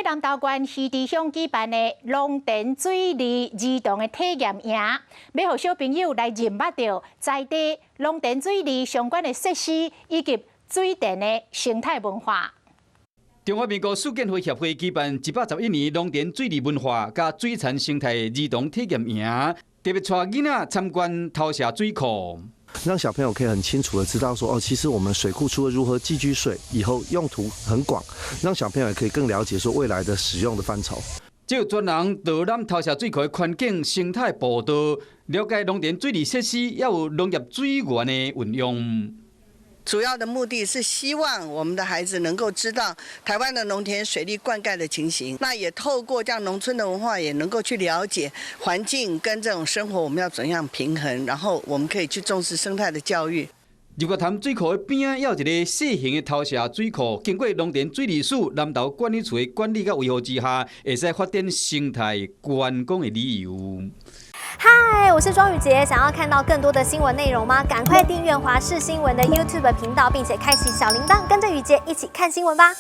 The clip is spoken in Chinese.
南投县鱼池乡举办的龙田水利儿童的体验营，要让小朋友来认捌到在地龙田水利相关的设施以及水电的生态文化。中华民国水建会协会举办111年龙田水利文化甲水产生态儿童体验营，特别带囡仔参观投射水库。 让小朋友可以很清楚的知道说，其实我们水库除了如何寄居水，以后用途很广，让小朋友也可以更了解说未来的使用的范畴。这专人导览投射水库的环境生态步道，了解农田水利设施，也有农业水源的运用。 主要的目的是希望我们的孩子能够知道台湾的农田水利灌溉的情形，那也透过这样农村的文化，也能够去了解环境跟这种生活我们要怎样平衡，然后我们可以去重视生态的教育。 日月潭水库的边也有一个小型的投射水库，经过农田水利署南投管理处的管理甲维护之下，会使发展生态观光的旅游。 嗨，我是庄宇杰。想要看到更多的新闻内容吗？赶快订阅华视新闻的 YouTube 频道，并且开启小铃铛，跟着宇杰一起看新闻吧。